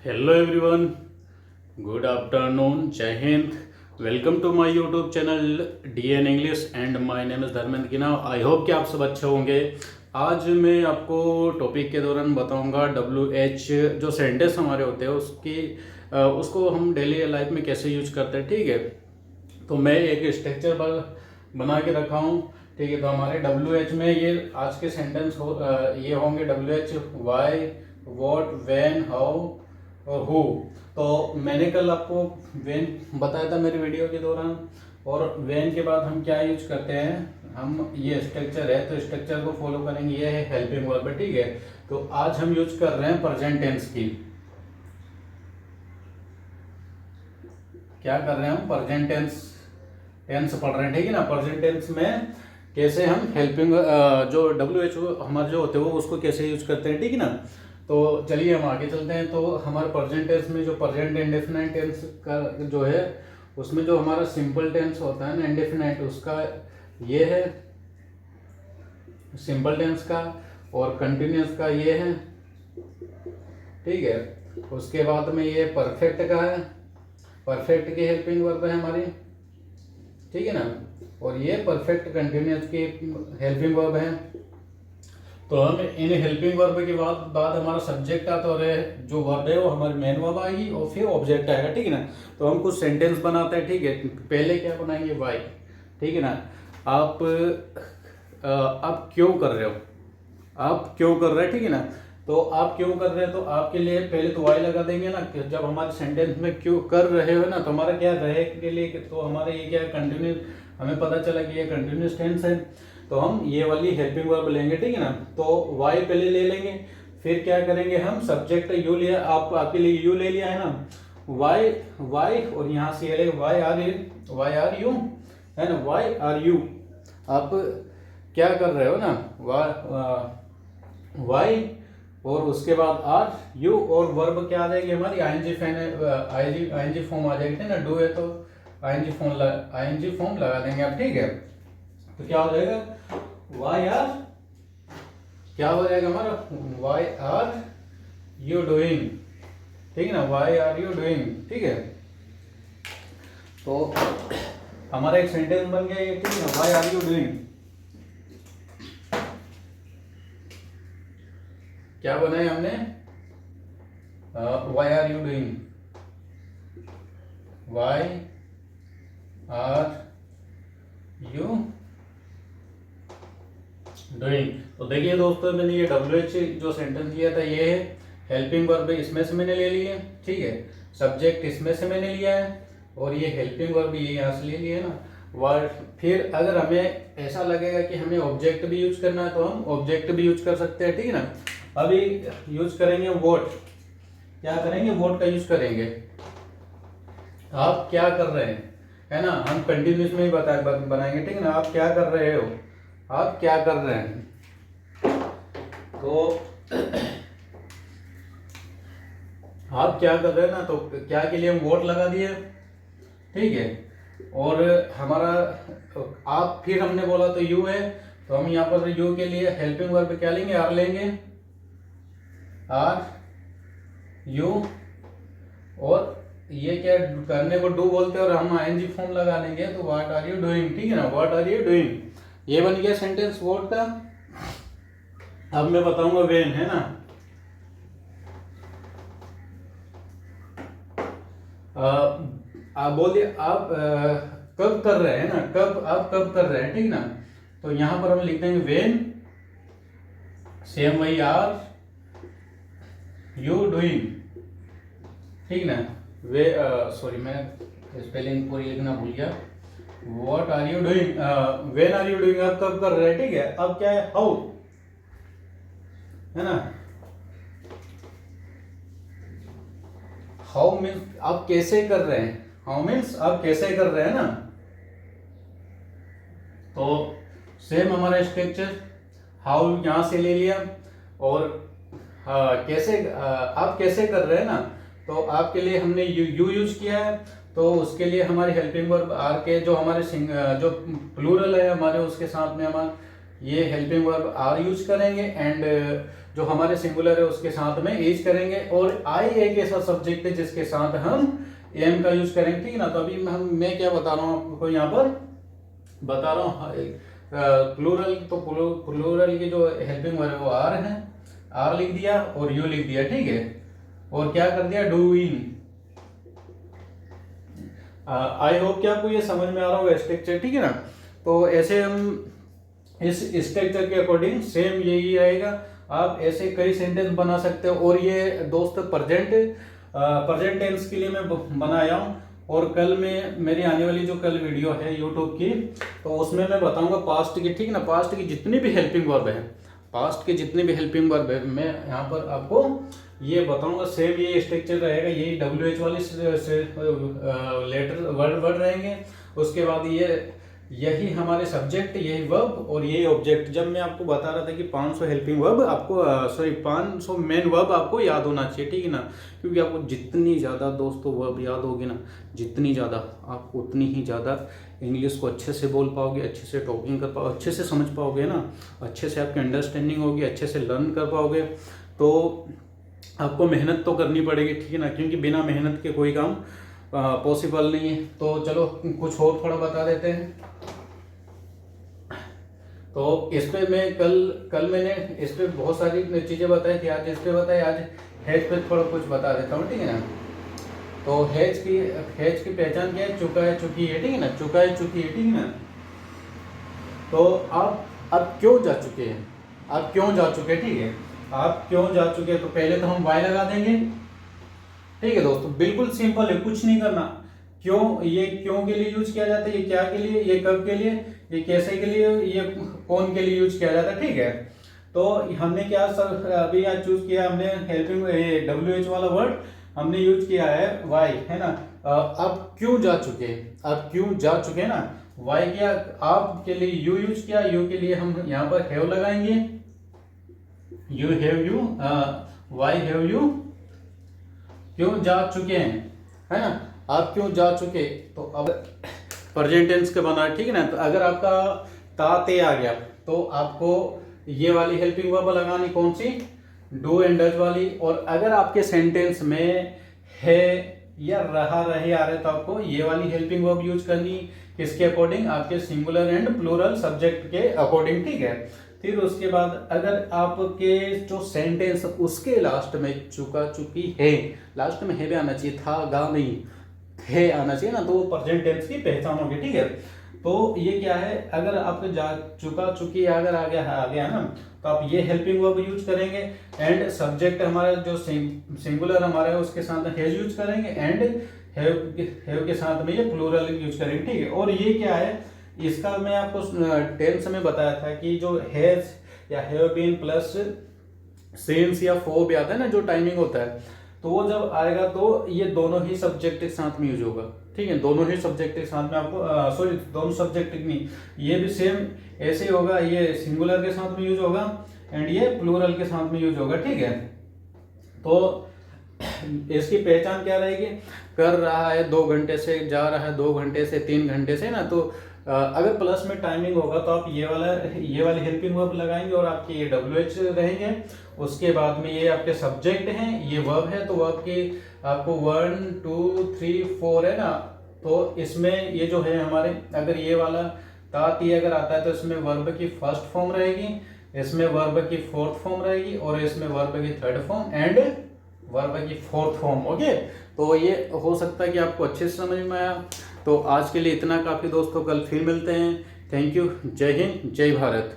Hello everyone, good afternoon, जय हिंद। Welcome to my YouTube channel DN English and my name is Dharmendra Gina. I hope कि आप सब अच्छे होंगे। आज मैं आपको टॉपिक के दौरान बताऊंगा WH जो सेंटेंस हमारे होते हैं उसको हम डेली लाइफ में कैसे यूज करते हैं। ठीक है, तो मैं एक स्ट्रक्चर बना के रखा हूँ। ठीक है, तो हमारे WH में ये आज के सेंटेंस ये होंगे WH: why, what, when, how और हु। तो मैंने कल आपको व्हेन बताया था मेरी वीडियो के दौरान, और व्हेन के बाद हम क्या यूज करते हैं, हम ये स्ट्रक्चर है तो स्ट्रक्चर को फॉलो करेंगे। ये है हेल्पिंग वर्ब। ठीक है, तो आज हम यूज कर रहे हैं प्रेजेंट टेंस की। क्या कर रहे हैं हम? प्रेजेंट टेंस पढ़ रहे हैं। ठीक है ना, प्रेजेंट टेंस में कैसे हम हेल्पिंग जो WH हमारे जो होते हैं वो उसको कैसे यूज करते हैं। ठीक है ना, तो चलिए हम आगे चलते हैं। तो हमारे प्रेजेंट टेंस में जो प्रेजेंट इंडेफिनाइट टेंस का जो है, उसमें जो हमारा सिंपल टेंस होता है ना इंडेफिनाइट, उसका ये है सिंपल टेंस का, और कंटिन्यूस का ये है। ठीक है, उसके बाद में ये परफेक्ट का है, परफेक्ट की हेल्पिंग वर्ब है हमारी। ठीक है ना, और ये परफेक्ट कंटिन्यूस की हेल्पिंग वर्ब है। तो हम इन हेल्पिंग वर्ब के बाद हमारा सब्जेक्ट आता है, और जो वर्ब है वो हमारी मेन वर्ब आएगी और फिर ऑब्जेक्ट आएगा। ठीक है ना, तो हम कुछ सेंटेंस बनाते हैं। ठीक है, पहले क्या बनाएंगे? वाई। ठीक है ना, आप क्यों कर रहे हो, आप क्यों कर रहे हैं। ठीक है ना, तो आप क्यों कर रहे हैं, तो आपके लिए पहले तो वाई लगा देंगे ना। कि जब हमारे सेंटेंस में क्यों कर रहे हो ना, तो हमारा क्या रहे के लिए, तो हमारा ये क्या कंटिन्यूस, हमें पता चला कि ये कंटिन्यूस टेंस है, तो हम ये वाली हेल्पिंग वर्ब लेंगे। ठीक है ना, तो वाई पहले ले लेंगे, फिर क्या करेंगे हम, सब्जेक्ट यू लिया, आपके लिए यू ले लिया है ना, वाई वाई, और यहाँ से ये वाई आर यू है ना, वाई आर यू। आप क्या कर रहे हो ना, वाई, और उसके बाद आर यू, और वर्ब क्या आ जाएगी हमारी, आईएनजी फॉर्म आ जाएगी ना। डू है तो आईएनजी फॉर्म लगा देंगे आप। ठीक है, तो क्या हो जाएगा, वाई आर, क्या हो जाएगा हमारा, वाई आर यू डूइंग। ठीक है ना, वाई आर यू डूइंग। ठीक है, तो हमारा एक सेंटेंस बन गया ये। ठीक है ना, वाई आर यू डूइंग, क्या बनाया हमने, why are you doing, why are you doing. तो देखिए दोस्तों, मैंने ये WH जो सेंटेंस लिया था ये है हेल्पिंग वर्ब, इसमें से मैंने ले लिया। ठीक है, सब्जेक्ट इसमें से मैंने लिया है, और ये हेल्पिंग वर्ब ये यहाँ से ले लिया है ना वर्ड। फिर अगर हमें ऐसा लगेगा कि हमें ऑब्जेक्ट भी यूज करना है, तो हम ऑब्जेक्ट भी यूज कर सकते हैं। ठीक है ना, अभी यूज करेंगे वोट। क्या करेंगे? वोट का यूज करेंगे। आप क्या कर रहे हैं, है ना, हम कंटिन्यूस में ही बनाएंगे। ठीक है ना, आप क्या कर रहे हो, आप क्या कर रहे हैं, तो आप क्या कर रहे हैं ना, तो क्या के लिए हम वोट लगा दिए। ठीक है, और हमारा आप, फिर हमने बोला तो यू है, तो हम यहाँ पर यू के लिए हेल्पिंग वर्ब क्या लेंगे, आर लेंगे, आर यू, और ये क्या करने को डू बोलते हैं, और हम आईएनजी फॉर्म लगा लेंगे, तो व्हाट आर यू डूइंग। ठीक है ना, व्हाट आर यू डूइंग, ये बन गया सेंटेंस वोट का। अब मैं बताऊंगा व्हेन, है ना, आप बोलिए आप कब कर रहे हैं ना, कब आप कब कर रहे हैं। ठीक ना, तो यहां पर हम लिख देंगे व्हेन, सेम वही आर यू डूइंग। ठीक ना, वे सॉरी मैं स्पेलिंग पूरी लिखना भूल गया। What are you doing, when are you doing, आप कब कर रहे हैं। ठीक है, अब क्या है, हाउ, है ना, हाउ मीन्स आप कैसे कर रहे हैं, हाउ मीन्स आप कैसे कर रहे हैं ना। तो सेम हमारा स्ट्रक्चर, हाउ यहां से ले लिया, और कैसे आप कैसे कर रहे हैं ना, तो आपके लिए हमने यू यूज किया है, तो उसके लिए हमारी हेल्पिंग वर्ब आर के जो हमारे जो प्लूरल है हमारे, उसके साथ में हमारा ये हेल्पिंग वर्ब आर यूज करेंगे, एंड जो हमारे सिंगुलर है उसके साथ में इज करेंगे, और आई एक ऐसा सब्जेक्ट है जिसके साथ हम एम का यूज करेंगे, ठीक है ना। तो अभी मैं क्या बता रहा हूँ आपको, यहाँ पर बता रहा हूँ प्लूरल, तो प्लूरल की जो हेल्पिंग वर्ब है वो आर है, आर लिख दिया और यू लिख दिया, ठीक है। और क्या कर दिया, डूइंग। आई होप कि आपको ये समझ में आ रहा होगा स्ट्रक्चर, ठीक है ना। तो ऐसे हम इस स्ट्रक्चर के अकॉर्डिंग सेम यही रहेगा, आप ऐसे कई सेंटेंस बना सकते हो। और ये दोस्त प्रेजेंट टेंस के लिए मैं बनाया हूँ, और कल में मेरी आने वाली जो कल वीडियो है यूट्यूब की, तो उसमें मैं बताऊंगा पास्ट की, ठीक है ना। पास्ट की जितनी भी हेल्पिंग वर्ब है, पास्ट के जितने भी हेल्पिंग वर्ब है, मैं यहाँ पर आपको ये बताऊंगा। सेम ये स्ट्रक्चर रहेगा, यही WH वाली लेटर वर्ड रहेंगे। उसके बाद यही हमारे सब्जेक्ट, यही वर्ब और यही ऑब्जेक्ट। जब मैं आपको बता रहा था कि 500 हेल्पिंग वर्ब आपको 500 मेन वर्ब आपको याद होना चाहिए, ठीक है ना। क्योंकि आपको जितनी ज़्यादा दोस्तों वर्ब याद होगी ना, जितनी ज़्यादा आप उतनी ही ज़्यादा इंग्लिश को अच्छे से बोल पाओगे, अच्छे से टॉकिंग कर पाओगे, अच्छे से समझ पाओगे ना, अच्छे से आपकी अंडरस्टैंडिंग होगी, अच्छे से लर्न कर पाओगे। तो आपको मेहनत तो करनी पड़ेगी, ठीक है ना, क्योंकि बिना मेहनत के कोई काम पॉसिबल नहीं है। तो चलो कुछ और थोड़ा बता देते हैं। तो इस पे मैं कल मैंने इस पे बहुत सारी चीज़ें बताई थी, आज इस पे बताई, आज हैज पे थोड़ा कुछ बता देता हूँ, ठीक है ना। तो हैज की पहचान क्या है, चुका है, चुकी है, ठीक है ना, चुका है, चुकी है, ठीक है ना। तो आप क्यों जा चुके हैं, आप क्यों जा चुके हैं, ठीक है, आप क्यों जा चुके हैं। तो पहले तो हम वाई लगा देंगे, ठीक है दोस्तों, बिल्कुल सिंपल है, कुछ नहीं करना। क्यों, ये क्यों के लिए यूज किया जाता है, ये क्या के लिए, ये कब के लिए, ये कैसे के लिए, ये कौन के लिए यूज किया जाता है, ठीक है। तो हमने क्या सर अभी आज चूज किया, हमने हेल्पिंग WH वाला वर्ड हमने यूज किया है वाई, है ना। आप क्यों जा चुके, आप क्यों जा चुके ना, वाई किया, आप के लिए यू यूज किया, यू के लिए हम यहाँ पर हैव लगाएंगे, you have you, why have you, क्यों जा चुके हैं, है ना, आप क्यों जा चुके। तो अब प्रेजेंट टेंस के बना, ठीक है ना। तो अगर आपका ताते आ गया तो आपको ये वाली हेल्पिंग वर्ब लगानी, कौन सी, डू एंड डज वाली। और अगर आपके सेंटेंस में है या रहा रहे आ रहे तो आपको ये वाली हेल्पिंग वर्ब यूज करनी, किसके अकॉर्डिंग, आपके सिंगुलर एंड प्लूरल सब्जेक्ट के अकॉर्डिंग, ठीक है। फिर उसके बाद अगर आपके जो सेंटेंस उसके लास्ट में चुका चुकी है, लास्ट में है भी आना चाहिए, था गा नहीं, है आना चाहिए ना, तो वो प्रेजेंट टेंस की पहचान होगी, ठीक है। तो ये क्या है, अगर आपके जा चुका चुकी अगर आ गया ना, तो आप ये हेल्पिंग वर्ब यूज करेंगे, एंड सब्जेक्ट हमारा जो सिंगुलर हमारा है उसके साथ हैज यूज करेंगे, एंड हैव के साथ में ये प्लूरल यूज करेंगे, ठीक है। और ये क्या है, इसका मैं आपको टेंस में बताया था कि जो हैज या हैव बीन प्लस सिंस या फॉर भी आता है ना, जो टाइमिंग होता है, तो वो जब आएगा तो ये दोनों ही सब्जेक्ट के साथ में यूज होगा, ठीक है, दोनों ही सब्जेक्ट के साथ में आपको सॉरी दोनों सब्जेक्ट नहीं, ये भी सेम ऐसे ही होगा, ये सिंगुलर के साथ में यूज होगा एंड ये प्लूरल के साथ में यूज होगा, ठीक है। तो इसकी पहचान क्या रहेगी, कर रहा है 2 घंटे से, जा रहा है 2 घंटे से, 3 घंटे से ना, तो अगर प्लस में टाइमिंग होगा तो आप ये वाली हेल्पिंग वर्ब लगाएंगे, और आपके ये WH रहेंगे। उसके बाद में ये आपके सब्जेक्ट हैं, ये वर्ब है, तो वर्ब की आपको 1 2 3 4 है ना। तो इसमें ये जो है हमारे, अगर ये वाला ताती अगर आता है तो इसमें वर्ब की फर्स्ट फॉर्म रहेगी, इसमें वर्ब की फोर्थ फॉर्म रहेगी, और इसमें वर्ब की थर्ड फॉर्म एंड वर्ब की फोर्थ फॉर्म, ओके। तो ये हो सकता है कि आपको अच्छे से समझ में आया। तो आज के लिए इतना काफ़ी दोस्तों, कल फिर मिलते हैं। थैंक यू, जय हिंद, जय भारत।